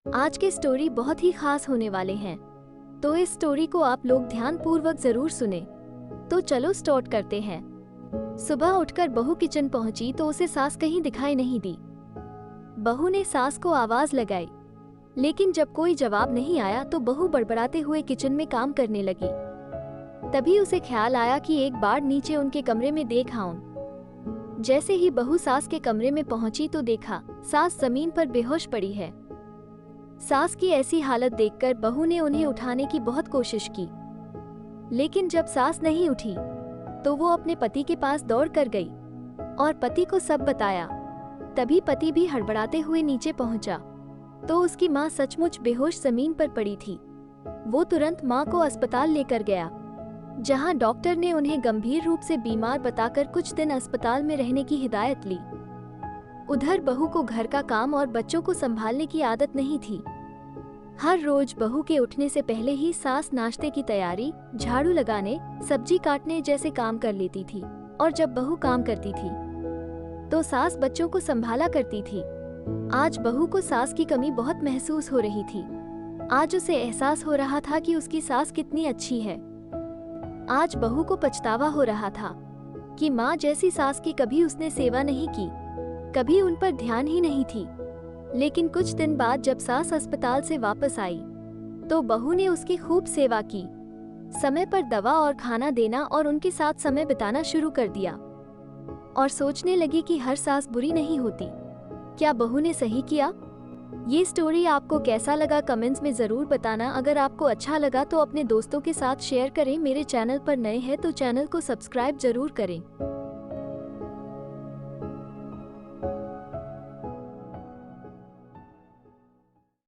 आज के स्टोरी बहुत ही खास होने वाले हैं, तो इस स्टोरी को आप लोग ध्यान पूर्वक जरूर सुने। तो चलो स्टार्ट करते हैं। सुबह उठकर बहू किचन पहुंची तो उसे सास कहीं दिखाई नहीं दी। बहू ने सास को आवाज लगाई, लेकिन जब कोई जवाब नहीं आया तो बहू बड़बड़ाते हुए किचन में काम करने लगी। तभी उसे ख्याल आया कि एक बार नीचे उनके कमरे में देख आऊं। जैसे ही बहू सास के कमरे में पहुंची तो देखा सास जमीन पर बेहोश पड़ी है। सास की ऐसी हालत देखकर बहू ने उन्हें उठाने की बहुत कोशिश की, लेकिन जब सास नहीं उठी तो वो अपने पति के पास दौड़ कर गई और पति को सब बताया। तभी पति भी हड़बड़ाते हुए नीचे पहुंचा तो उसकी मां सचमुच बेहोश जमीन पर पड़ी थी। वो तुरंत मां को अस्पताल लेकर गया, जहां डॉक्टर ने उन्हें गंभीर रूप से बीमार बताकर कुछ दिन अस्पताल में रहने की हिदायत ली। उधर बहू को घर का काम और बच्चों को संभालने की आदत नहीं थी। हर रोज बहू के उठने से पहले ही सास नाश्ते की तैयारी, झाड़ू लगाने, सब्जी काटने जैसे काम कर लेती थी, और जब बहू काम करती थी तो सास बच्चों को संभाला करती थी। आज बहू को सास की कमी बहुत महसूस हो रही थी। आज उसे एहसास हो रहा था कि उसकी सास कितनी अच्छी है। आज बहू को पछतावा हो रहा था कि माँ जैसी सास की कभी उसने सेवा नहीं की, कभी उन पर ध्यान ही नहीं थी। लेकिन कुछ दिन बाद जब सास अस्पताल से वापस आई तो बहू ने उसकी खूब सेवा की, समय पर दवा और खाना देना और उनके साथ समय बिताना शुरू कर दिया, और सोचने लगी कि हर सास बुरी नहीं होती। क्या बहू ने सही किया? ये स्टोरी आपको कैसा लगा कमेंट्स में ज़रूर बताना। अगर आपको अच्छा लगा तो अपने दोस्तों के साथ शेयर करें। मेरे चैनल पर नए हैं तो चैनल को सब्सक्राइब जरूर करें।